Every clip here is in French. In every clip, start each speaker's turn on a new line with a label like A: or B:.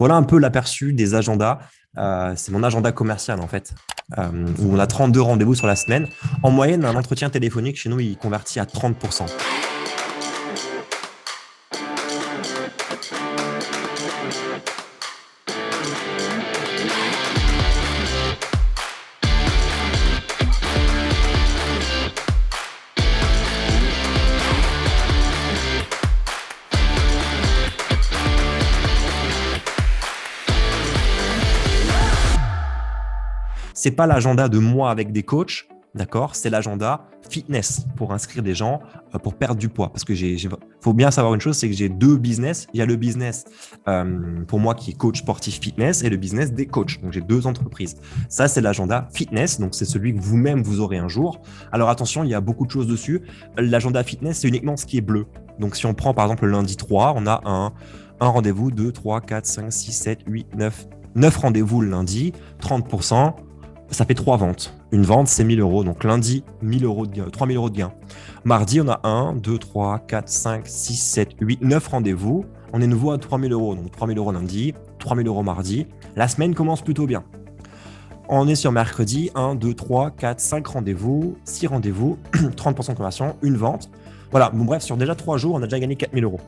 A: Voilà un peu l'aperçu des agendas. C'est mon agenda commercial en fait, où on a 32 rendez-vous sur la semaine. En moyenne, un entretien téléphonique chez nous, il convertit à 30%. C'est pas l'agenda de moi avec des coachs, d'accord? C'est l'agenda fitness pour inscrire des gens pour perdre du poids. Parce que faut bien savoir une chose, c'est que j'ai deux business. Il y a le business pour moi qui est coach sportif fitness et le business des coachs. Donc j'ai deux entreprises. Ça, c'est l'agenda fitness. Donc c'est celui que vous-même vous aurez un jour. Alors attention, il y a beaucoup de choses dessus. L'agenda fitness, c'est uniquement ce qui est bleu. Donc si on prend par exemple le lundi 3, on a un rendez-vous, 2, 3, 4, 5, 6, 7, 8, 9. 9 rendez-vous le lundi, 30%. Ça fait 3 ventes. Une vente, c'est 1 000 euros. Donc lundi, 1 000 euros de gain, 3 000 euros de gain. Mardi, on a 1, 2, 3, 4, 5, 6, 7, 8, 9 rendez-vous. On est nouveau à 3 000 euros. Donc 3 000 euros lundi, 3 000 euros mardi. La semaine commence plutôt bien. On est sur mercredi, 1, 2, 3, 4, 5 rendez-vous, 6 rendez-vous, 30% de conversion, une vente. Voilà, bon, bref, sur déjà 3 jours, on a déjà gagné 4 000 euros.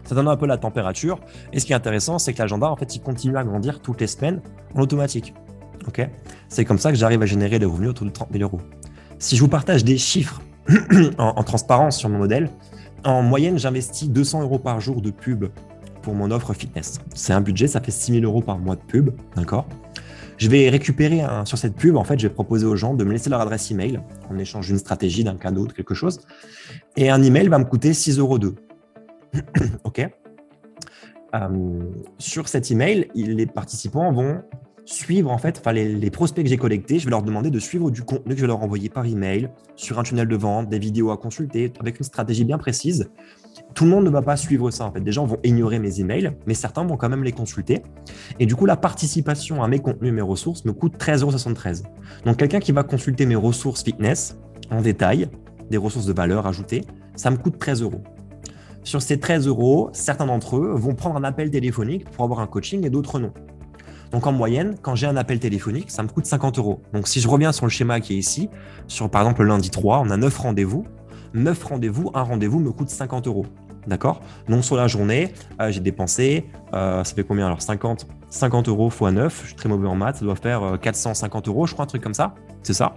A: Ça donne un peu la température. Et ce qui est intéressant, c'est que l'agenda, en fait, il continue à grandir toutes les semaines en automatique. Okay, c'est comme ça que j'arrive à générer des revenus autour de 30 000 euros. Si je vous partage des chiffres en transparence sur mon modèle, en moyenne, j'investis 200 euros par jour de pub pour mon offre fitness. C'est un budget, ça fait 6 000 euros par mois de pub, d'accord? Je vais récupérer sur cette pub, en fait, je vais proposer aux gens de me laisser leur adresse email en échange d'une stratégie, d'un cadeau, de quelque chose. Et un email va me coûter 6,2 euros. OK. Sur cet email, les participants vont suivre en fait, les prospects que j'ai collectés, je vais leur demander de suivre du contenu que je vais leur envoyer par email, sur un tunnel de vente, des vidéos à consulter, avec une stratégie bien précise. Tout le monde ne va pas suivre ça en fait. Des gens vont ignorer mes emails, mais certains vont quand même les consulter. Et du coup, la participation à mes contenus et mes ressources me coûte 13,73 €. Donc, quelqu'un qui va consulter mes ressources fitness en détail, des ressources de valeur ajoutées, ça me coûte 13 €. Sur ces 13 €, certains d'entre eux vont prendre un appel téléphonique pour avoir un coaching et d'autres non. Donc, en moyenne, quand j'ai un appel téléphonique, ça me coûte 50 €. Donc, si je reviens sur le schéma qui est ici, sur par exemple le lundi 3, on a 9 rendez-vous. 9 rendez-vous, un rendez-vous me coûte 50 €. D'accord? Donc, sur la journée, j'ai dépensé, ça fait combien alors? 50 € x 9, je suis très mauvais en maths, ça doit faire 450 €, je crois, un truc comme ça. C'est ça?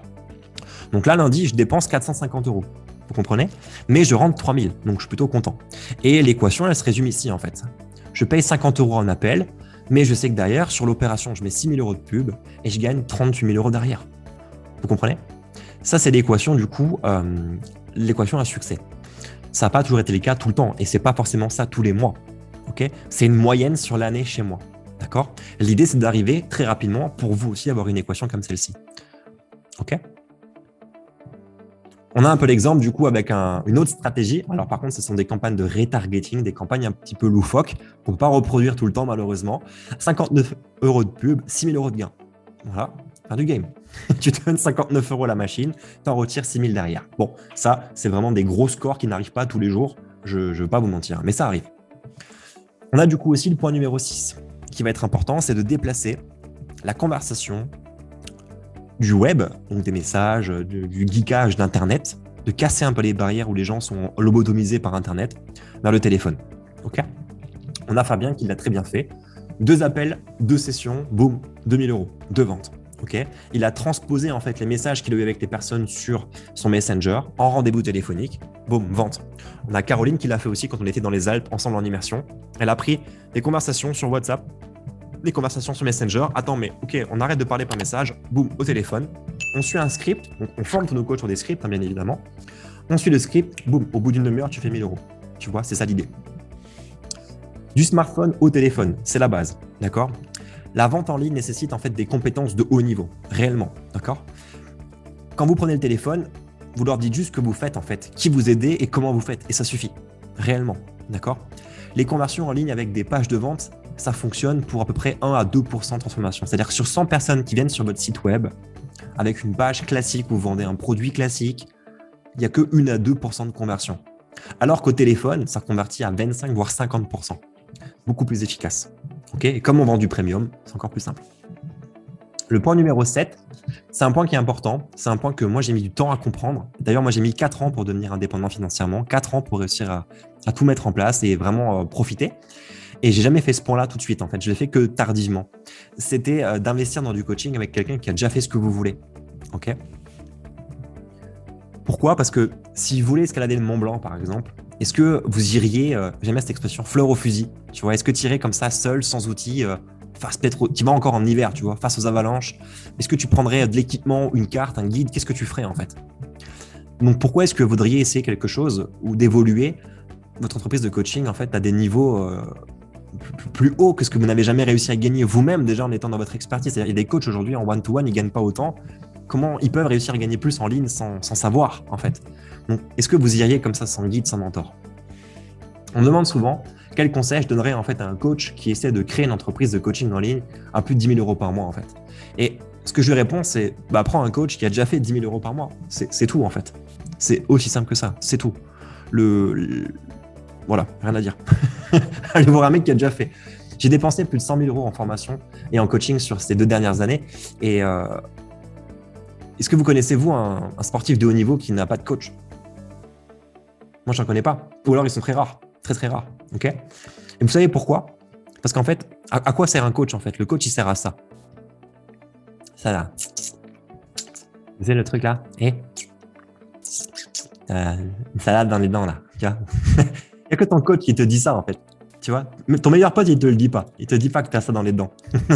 A: Donc là, lundi, je dépense 450 €. Vous comprenez? Mais je rentre 3 000, donc je suis plutôt content. Et l'équation, elle se résume ici en fait. Je paye 50 € en appel, mais je sais que derrière, sur l'opération, je mets 6 000 € de pub et je gagne 38 000 € derrière. Vous comprenez? Ça, c'est l'équation, du coup, l'équation à succès. Ça n'a pas toujours été le cas tout le temps et ce n'est pas forcément ça tous les mois. Okay, c'est une moyenne sur l'année chez moi. D'accord? L'idée, c'est d'arriver très rapidement pour vous aussi avoir une équation comme celle-ci. OK? On a un peu l'exemple du coup avec une autre stratégie. Alors par contre, ce sont des campagnes de retargeting, des campagnes un petit peu loufoques qu'on ne peut pas reproduire tout le temps malheureusement. 59 € de pub, 6 000 € de gain. Voilà, fin du game. Tu donnes 59 € la machine, tu en retires 6 000 derrière. Bon, ça, c'est vraiment des gros scores qui n'arrivent pas tous les jours. Je ne veux pas vous mentir, mais ça arrive. On a du coup aussi le point numéro 6 qui va être important, c'est de déplacer la conversation du web, donc des messages, du geekage d'Internet, de casser un peu les barrières où les gens sont lobotomisés par Internet, vers le téléphone. Okay, on a Fabien qui l'a très bien fait. 2 appels, 2 sessions, boum, 2 000 €, 2 ventes. Okay, il a transposé en fait les messages qu'il a eu avec les personnes sur son Messenger en rendez-vous téléphonique, boum, vente. On a Caroline qui l'a fait aussi quand on était dans les Alpes ensemble en immersion. Elle a pris des conversations sur WhatsApp, des conversations sur Messenger. Attends, mais ok, on arrête de parler par message, boum, au téléphone. On suit un script, on forme tous nos coachs sur des scripts, hein, bien évidemment. On suit le script, boum, au bout d'une demi-heure, tu fais 1 000 €. Tu vois, c'est ça l'idée. Du smartphone au téléphone, c'est la base, d'accord? La vente en ligne nécessite en fait des compétences de haut niveau, réellement, d'accord? Quand vous prenez le téléphone, vous leur dites juste ce que vous faites en fait, qui vous aidez et comment vous faites, et ça suffit, réellement, d'accord? Les conversions en ligne avec des pages de vente, ça fonctionne pour à peu près 1 à 2% de transformation. C'est-à-dire que sur 100 personnes qui viennent sur votre site web, avec une page classique où vous vendez un produit classique, il n'y a que 1 à 2% de conversion. Alors qu'au téléphone, ça convertit à 25 voire 50%. Beaucoup plus efficace. Ok, et comme on vend du premium, c'est encore plus simple. Le point numéro 7, c'est un point qui est important. C'est un point que moi, j'ai mis du temps à comprendre. D'ailleurs, moi, j'ai mis 4 ans pour devenir indépendant financièrement, 4 ans pour réussir à tout mettre en place et vraiment profiter. Et j'ai jamais fait ce point-là tout de suite, en fait. Je l'ai fait que tardivement. C'était d'investir dans du coaching avec quelqu'un qui a déjà fait ce que vous voulez. Ok. Pourquoi? Parce que si vous voulez escalader le Mont Blanc, par exemple, est-ce que vous iriez, j'aime bien cette expression, fleur au fusil, tu vois, est-ce que tu irais comme ça, seul, sans outils, tu vas encore en hiver, tu vois, face aux avalanches, est-ce que tu prendrais de l'équipement, une carte, un guide, qu'est-ce que tu ferais en fait? Donc pourquoi est-ce que vous voudriez essayer quelque chose ou d'évoluer votre entreprise de coaching en fait à des niveaux plus hauts que ce que vous n'avez jamais réussi à gagner vous-même déjà en étant dans votre expertise? C'est-à-dire, il y a des coachs aujourd'hui en one-to-one, ils ne gagnent pas autant. Comment ils peuvent réussir à gagner plus en ligne sans savoir en fait? Donc, est-ce que vous iriez comme ça sans guide, sans mentor? On me demande souvent quel conseil je donnerais en fait à un coach qui essaie de créer une entreprise de coaching en ligne à plus de 10 000 euros par mois en fait. Et ce que je lui réponds, c'est prends un coach qui a déjà fait 10 000 euros par mois. C'est tout en fait. C'est aussi simple que ça. C'est tout. Voilà, rien à dire. Allez voir un mec qui a déjà fait. J'ai dépensé plus de 100 000 euros en formation et en coaching sur ces 2 dernières années. Et est-ce que vous connaissez, vous, un sportif de haut niveau qui n'a pas de coach? Moi, je n'en connais pas. Ou alors, ils sont très rares. Très, très rares. OK? Et vous savez pourquoi? Parce qu'en fait, à quoi sert un coach, en fait? Le coach, il sert à ça. Ça, là. Vous savez le truc, là? Et une salade dans les dents, là. Tu vois? Il n'y a que ton coach qui te dit ça, en fait. Tu vois? Mais ton meilleur pote, il te le dit pas. Il te dit pas que tu as ça dans les dents.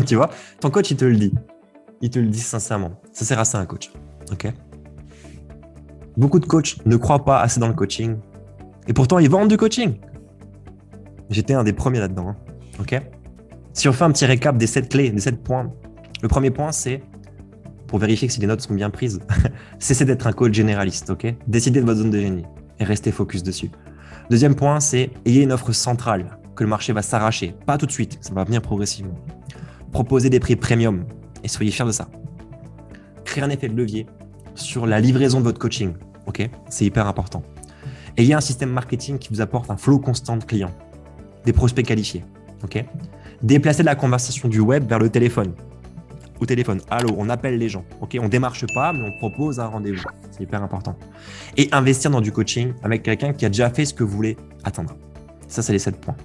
A: Tu vois? Ton coach, il te le dit. Il te le dit sincèrement. Ça sert à ça, un coach. OK? Beaucoup de coachs ne croient pas assez dans le coaching. Et pourtant, ils vendent du coaching. J'étais un des premiers là-dedans. Hein. OK? Si on fait un petit récap des 7 clés, des 7 points. Le premier point, c'est, pour vérifier que si les notes sont bien prises, cessez d'être un coach généraliste. OK? Décidez de votre zone de génie et restez focus dessus. Deuxième point, c'est ayez une offre centrale que le marché va s'arracher. Pas tout de suite, ça va venir progressivement. Proposez des prix premium et soyez fiers de ça. Créez un effet de levier sur la livraison de votre coaching. OK? C'est hyper important. Ayez un système marketing qui vous apporte un flow constant de clients, des prospects qualifiés. OK? Déplacez la conversation du web vers le téléphone. Au téléphone, allô, on appelle les gens. OK? On ne démarche pas, mais on propose un rendez-vous. C'est hyper important. Et investir dans du coaching avec quelqu'un qui a déjà fait ce que vous voulez atteindre. Ça, c'est les 7 points.